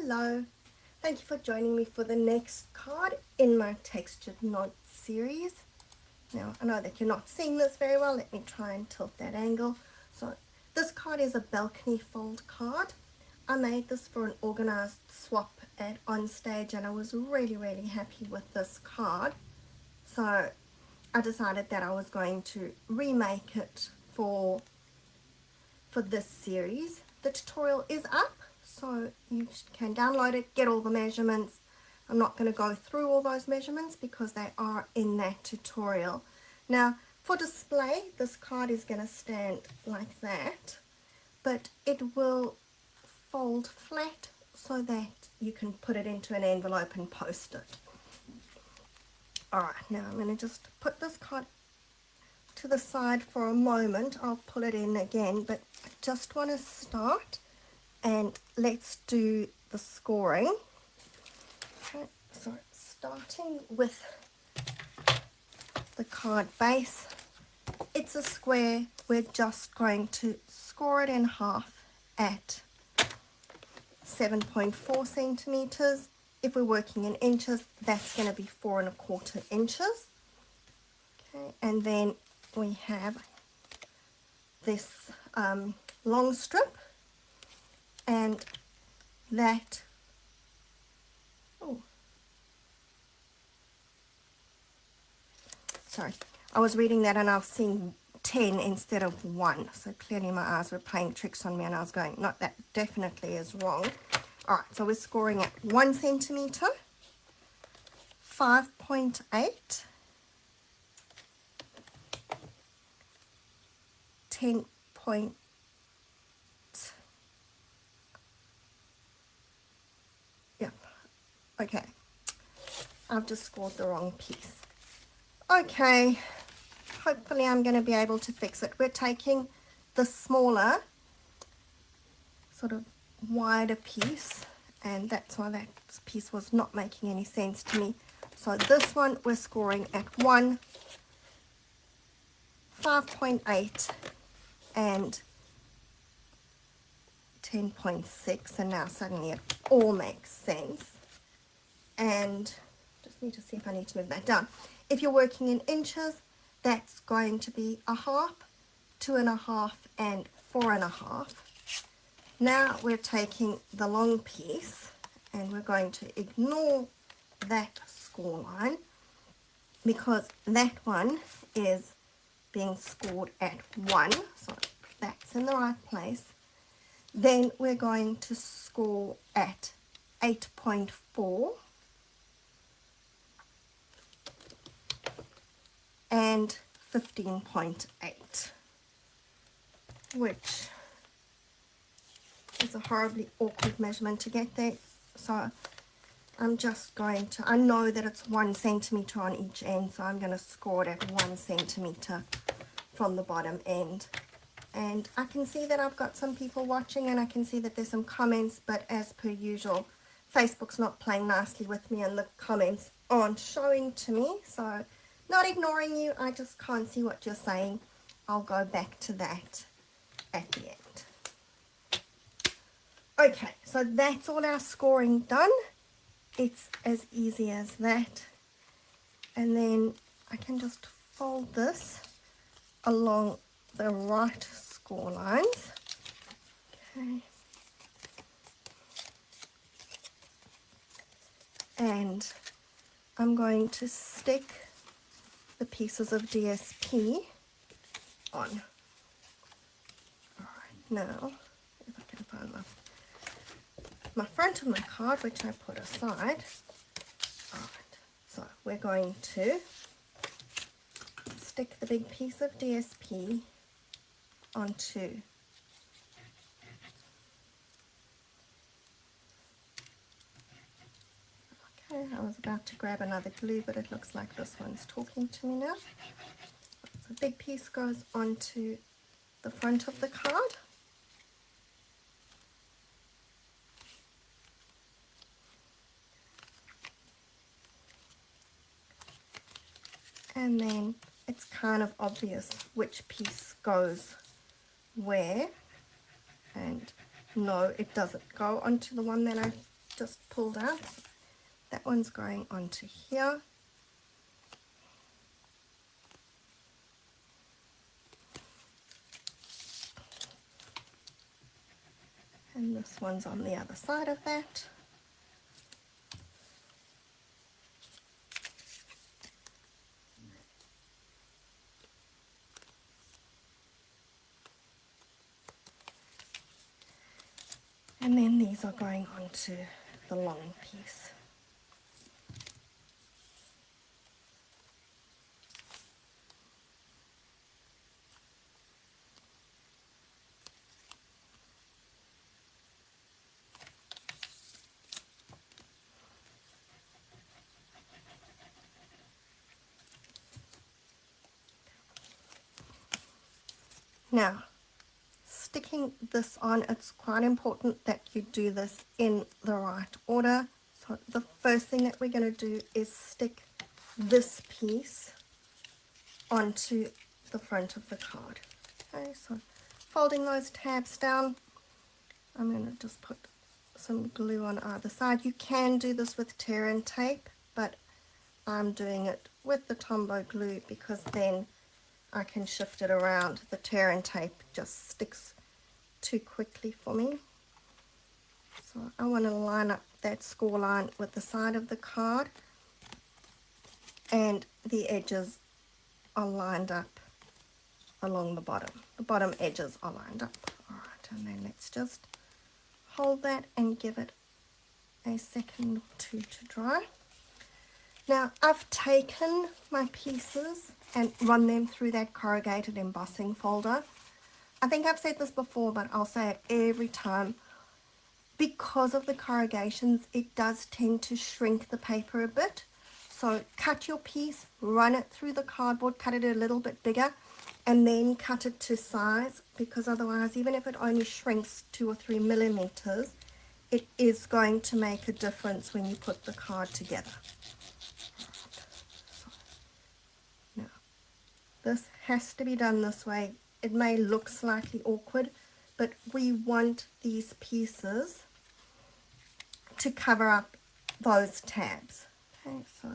Hello, thank you for joining me for the next card in my textured note series. Now I know that you're not seeing this very well, let me try and tilt that angle. So this card is a balcony fold card. I made this for an organized swap at Onstage and I was really happy with this card. So I decided that I was going to remake it for this series. The tutorial is up, so you can download it, get all the measurements. I'm not going to go through all those measurements because they are in that tutorial. Now for display, this card is going to stand like that, but it will fold flat so that you can put it into an envelope and post it. Alright, now I'm going to just put this card to the side for a moment. I'll pull it in again, but I just want to start and let's do the scoring. Okay, so starting with the card base, it's a square. We're just going to score it in half at 7.4 centimeters. If we're working in inches, that's going to be 4¼ inches. Okay, and then we have this long strip, and that, oh, sorry, I was reading that and I was seeing 10 instead of 1, so clearly my eyes were playing tricks on me and I was going, no, that definitely is wrong. Alright, so we're scoring at 1 centimeter, 5.8, 10 point, yep, okay, I've just scored the wrong piece. Okay, hopefully I'm going to be able to fix it. We're taking the smaller, sort of wider piece, and that's why that piece was not making any sense to me. So this one we're scoring at 1, 5.8, and 10.6, and now suddenly it all makes sense. And just need to see if I need to move that down. If you're working in inches, that's going to be 1/2, 2½, and 4½. Now we're taking the long piece and we're going to ignore that score line because that one is being scored at 1, so that's in the right place. Then we're going to score at 8.4 and 15.8, which is a horribly awkward measurement to get there. So I'm just going to, I know that it's 1 centimeter on each end, so I'm going to score it at 1 centimeter from the bottom end. And I can see that I've got some people watching and I can see that there's some comments, but as per usual, Facebook's not playing nicely with me and the comments aren't showing to me. So not ignoring you, I just can't see what you're saying. I'll go back to that at the end. Okay, so that's all our scoring done. It's as easy as that. And then I can just fold this along the right score lines. Okay. And I'm going to stick the pieces of DSP on. Alright, now if I can find my front of my card, which I put aside. Alright, so we're going to stick the big piece of DSP onto okay, I was about to grab another glue, but it looks like this one's talking to me now. So a big piece goes onto the front of the card. And then it's kind of obvious which piece goes where. And no, it doesn't go onto the one that I just pulled out. That one's going onto here. And this one's on the other side of that. And then these are going onto the long piece. Now, sticking this on, it's quite important that you do this in the right order. So the first thing that we're going to do is stick this piece onto the front of the card. Okay, so folding those tabs down, I'm going to just put some glue on either side. You can do this with tear and tape, but I'm doing it with the Tombow glue because then I can shift it around. The tear and tape just sticks too quickly for me. So I want to line up that score line with the side of the card, and the edges are lined up along the bottom. The bottom edges are lined up. Alright, and then let's just hold that and give it a second or two to dry. Now I've taken my pieces and run them through that corrugated embossing folder. I think I've said this before, but I'll say it every time. Because of the corrugations, it does tend to shrink the paper a bit. So cut your piece, run it through the cardboard, cut it a little bit bigger, and then cut it to size, because otherwise, even if it only shrinks 2 or 3 millimeters, it is going to make a difference when you put the card together. So, now, this has to be done this way. It may look slightly awkward, but we want these pieces to cover up those tabs. Okay, so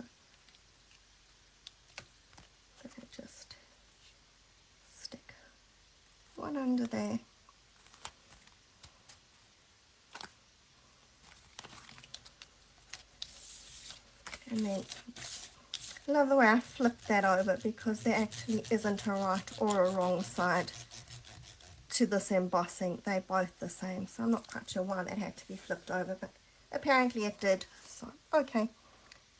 just stick one under there. And then, I love the way I flipped that over because there actually isn't a right or a wrong side to this embossing. They're both the same, so I'm not quite sure why that had to be flipped over, but apparently it did. So, okay.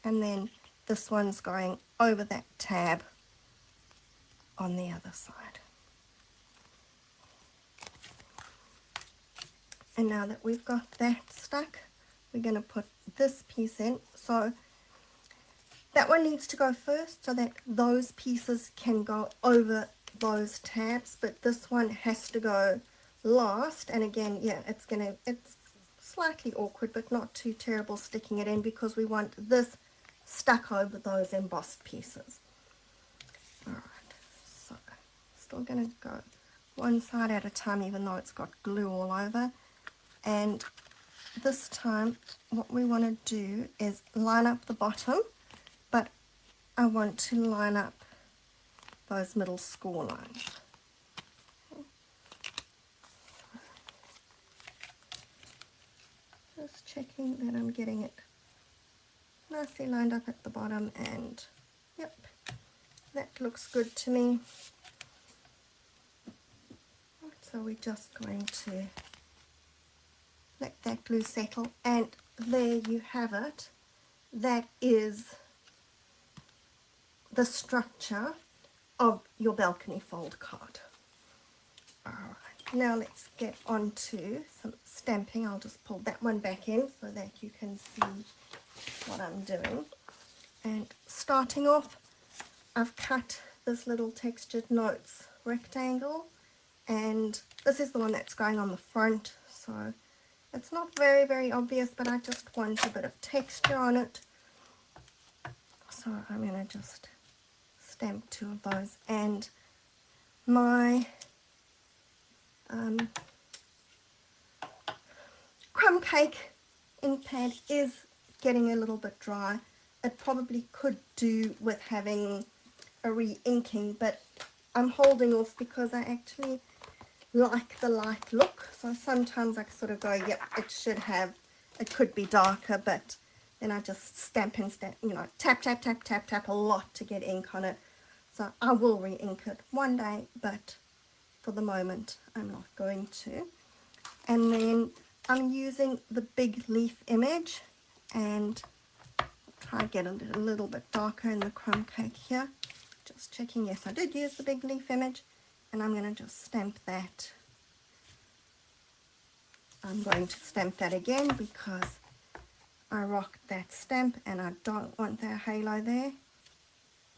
And then this one's going over that tab on the other side. And now that we've got that stuck, we're going to put this piece in. So that one needs to go first so that those pieces can go over those tabs, but this one has to go last. And again, yeah, it's slightly awkward, but not too terrible sticking it in because we want this stuck over those embossed pieces. Alright, so still going to go one side at a time even though it's got glue all over. And this time what we want to do is line up the bottom, but I want to line up those middle score lines. Just checking that I'm getting it nicely lined up at the bottom, and yep, that looks good to me. So we're just going to let that glue settle, and there you have it. That is the structure of your balcony fold card. Alright, now let's get on to some stamping. I'll just pull that one back in so that you can see what I'm doing. And starting off, I've cut this little textured notes rectangle, and this is the one that's going on the front, so it's not very obvious, but I just want a bit of texture on it. So I'm going to just stamp 2 of those, and my crumb cake ink pad is getting a little bit dry. It probably could do with having a re-inking, but I'm holding off because I actually like the light look. So sometimes I sort of go, yep, it could be darker, but then I just stamp and stamp, you know, tap, tap, tap, tap, tap a lot to get ink on it. So I will re-ink it one day, but for the moment I'm not going to. And then I'm using the big leaf image, and try to get a little bit darker in the crumb cake here. Just checking, yes, I did use the big leaf image, and I'm going to just stamp that. I'm going to stamp that again because I rocked that stamp and I don't want that halo there.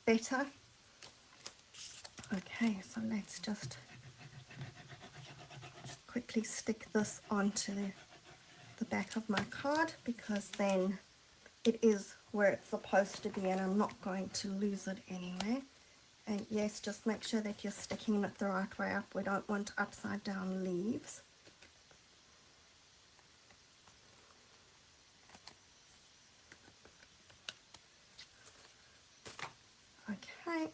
Better. Okay, so let's just quickly stick this onto the back of my card, because then it is where it's supposed to be and I'm not going to lose it anywhere. And yes, just make sure that you're sticking it the right way up. We don't want upside down leaves. Okay.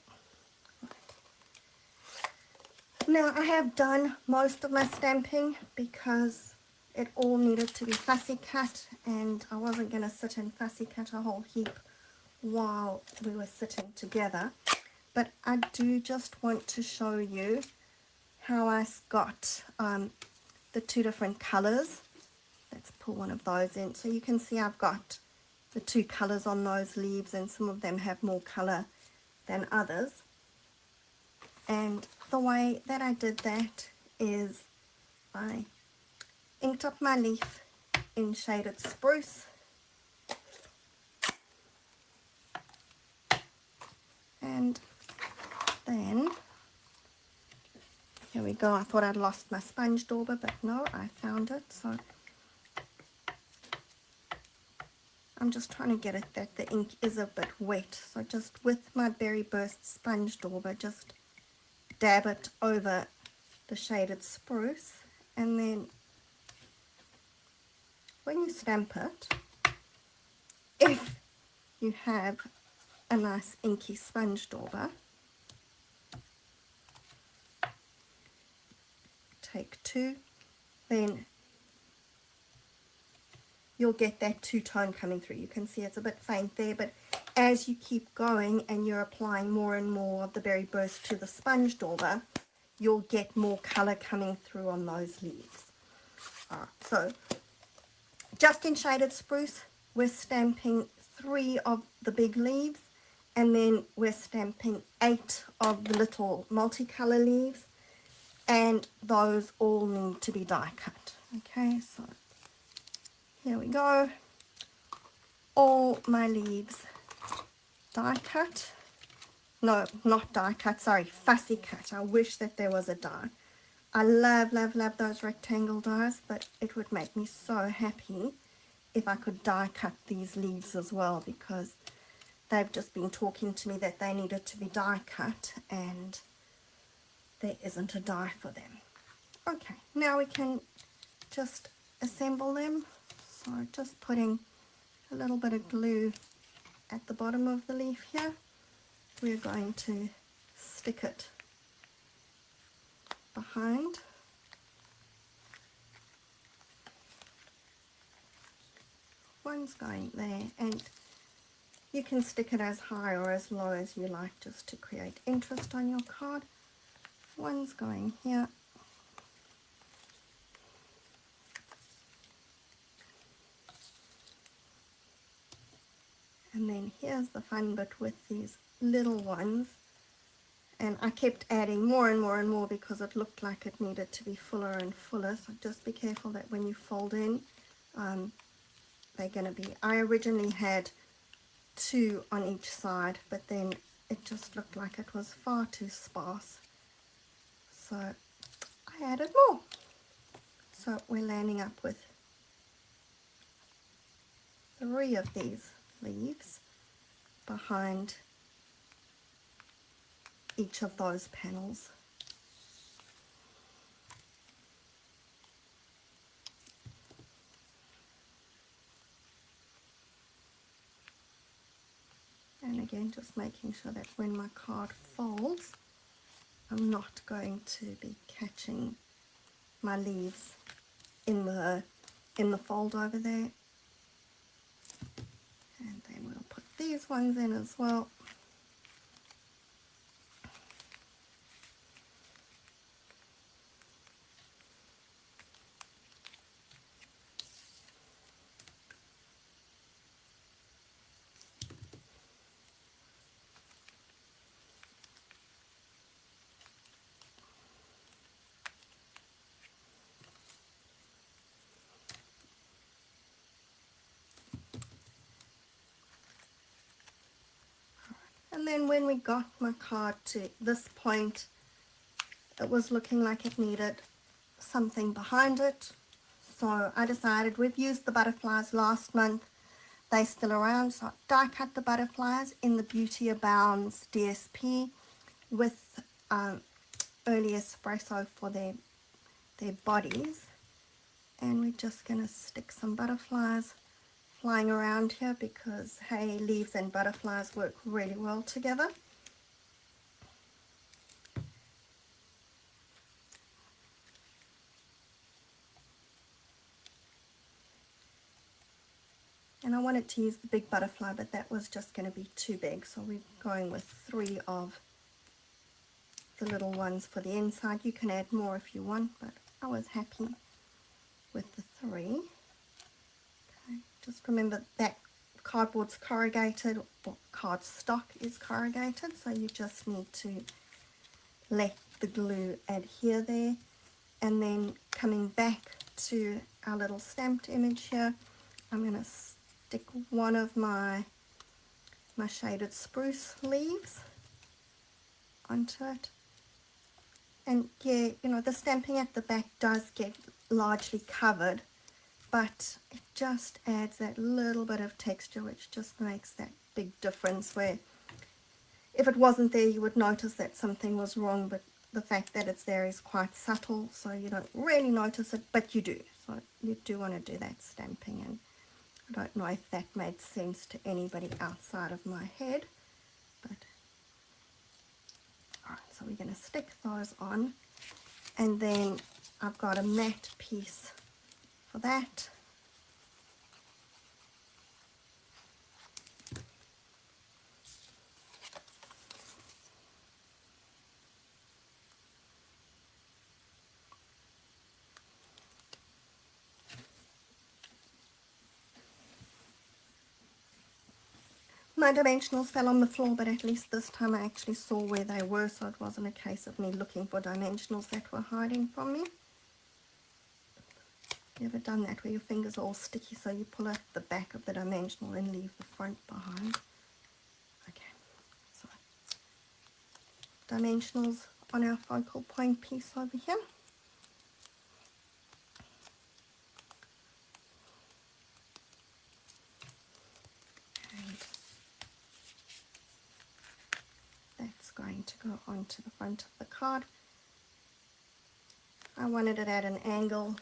Now I have done most of my stamping because it all needed to be fussy cut, and I wasn't going to sit and fussy cut a whole heap while we were sitting together. But I do just want to show you how I got the two different colors. Let's pull one of those in. So you can see I've got the two colors on those leaves, and some of them have more color than others. And the way that I did that is I inked up my leaf in Shaded Spruce, and then here we go. I thought I'd lost my sponge dauber, but no, I found it. So I'm just trying to get it that the ink is a bit wet. So just with my Berry Burst sponge dauber, just dab it over the Shaded Spruce, and then when you stamp it, if you have a nice inky sponge dauber, take two, then you'll get that two-tone coming through. You can see it's a bit faint there, but as you keep going and you're applying more and more of the Berry Burst to the sponge dauber, you'll get more color coming through on those leaves. Alright, so just in Shaded Spruce, we're stamping 3 of the big leaves, and then we're stamping 8 of the little multicolor leaves, and those all need to be die cut. Okay, so here we go. All my leaves die cut. No, not die cut, sorry, fussy cut. I wish that there was a die. I love, love, love those rectangle dies, but it would make me so happy if I could die cut these leaves as well, because they've just been talking to me that they needed to be die cut and there isn't a die for them. Okay, now we can just assemble them. So just putting a little bit of glue at the bottom of the leaf here. We're going to stick it behind. One's going there, and you can stick it as high or as low as you like, just to create interest on your card. One's going here. And then here's the fun bit with these little ones. And I kept adding more and more and more because it looked like it needed to be fuller and fuller. So just be careful that when you fold in, they're going to be... I originally had 2 on each side, but then it just looked like it was far too sparse. So I added more. So we're landing up with 3 of these leaves behind each of those panels. just making sure that when my card folds, I'm not going to be catching my leaves in the fold over there. And then we'll put these ones in as well. And then when we got my card to this point, it was looking like it needed something behind it. So I decided, we've used the butterflies last month, they're still around, so I die cut the butterflies in the Beauty Abounds DSP with early espresso for their bodies. And we're just going to stick some butterflies flying around here because, hey, leaves and butterflies work really well together. And I wanted to use the big butterfly, but that was just going to be too big, so we're going with 3 of the little ones for the inside. You can add more if you want, but I was happy with the 3. Okay, just remember that cardboard's corrugated, or cardstock is corrugated, so you just need to let the glue adhere there. And then coming back to our little stamped image here, I'm going to stick one of my shaded spruce leaves onto it. And yeah, you know, the stamping at the back does get largely covered, but it just adds that little bit of texture which just makes that big difference, where if it wasn't there you would notice that something was wrong, but the fact that it's there is quite subtle, so you don't really notice it, but you do. So you do want to do that stamping, and I don't know if that made sense to anybody outside of my head, but alright, so we're going to stick those on, and then I've got a matte piece for that. My dimensionals fell on the floor, but at least this time I actually saw where they were, so it wasn't a case of me looking for dimensionals that were hiding from me. You ever done that where your fingers are all sticky, so you pull out the back of the dimensional and leave the front behind? Okay, so dimensionals on our focal point piece over here. And that's going to go onto the front of the card. I wanted it at an angle,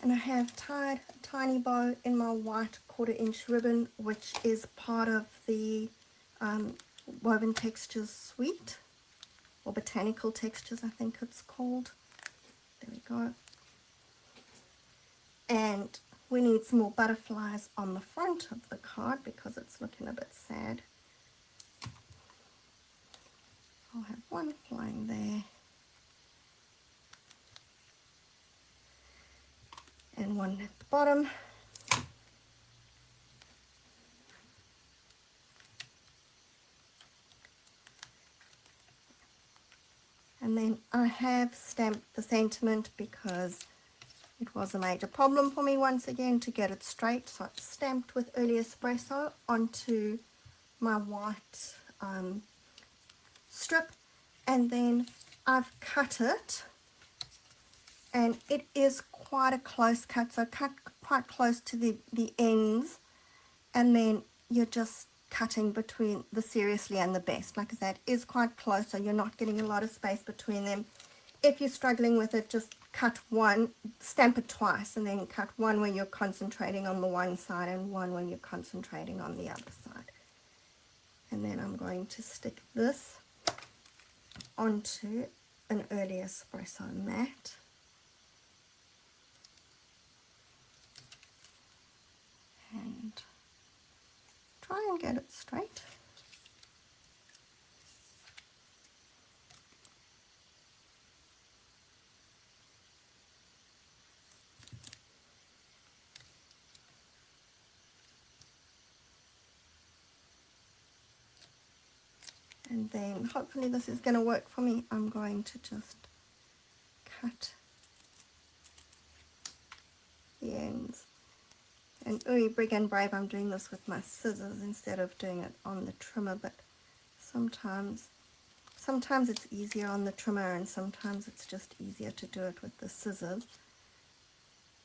and I have tied a tiny bow in my white 1/4 inch ribbon, which is part of the Woven Textures suite, or Botanical Textures I think it's called. There we go. And we need some more butterflies on the front of the card because it's looking a bit sad. I'll have one flying there, and one at the bottom. And then I have stamped the sentiment because it was a major problem for me once again to get it straight. So it's stamped with Early Espresso onto my white strip, and then I've cut it, and it is quite a close cut, so cut quite close to the ends, and then you're just cutting between the Seriously and the Best. Like I said, it is quite close, so you're not getting a lot of space between them. If you're struggling with it, just cut one, stamp it twice, and then cut one when you're concentrating on the one side and one when you're concentrating on the other side. And then I'm going to stick this onto an early espresso mat. And try and get it straight. And then hopefully this is going to work for me. I'm going to just cut the ends. And ooh, big and brave, I'm doing this with my scissors instead of doing it on the trimmer, but sometimes it's easier on the trimmer and sometimes it's just easier to do it with the scissors.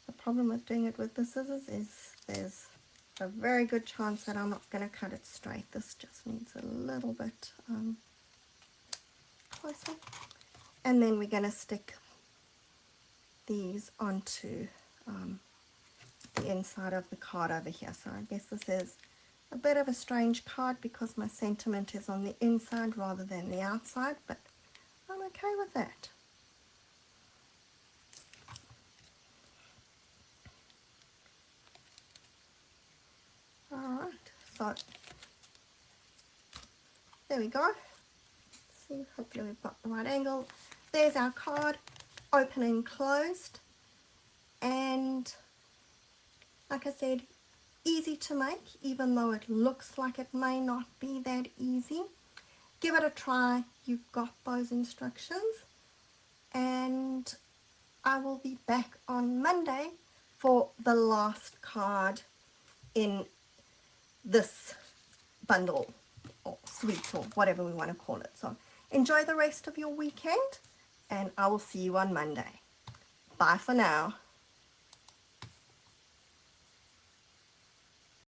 The problem with doing it with the scissors is there's a very good chance that I'm not going to cut it straight. This just needs a little bit closer. And then we're going to stick these onto the inside of the card over here. So I guess this is a bit of a strange card because my sentiment is on the inside rather than the outside, but I'm okay with that. Alright, so there we go. Let's see, hopefully we've got the right angle. There's our card, open and closed. And like I said, easy to make, even though it looks like it may not be that easy. Give it a try. You've got those instructions. And I will be back on Monday for the last card in this bundle or suite or whatever we want to call it. So enjoy the rest of your weekend and I will see you on Monday. Bye for now.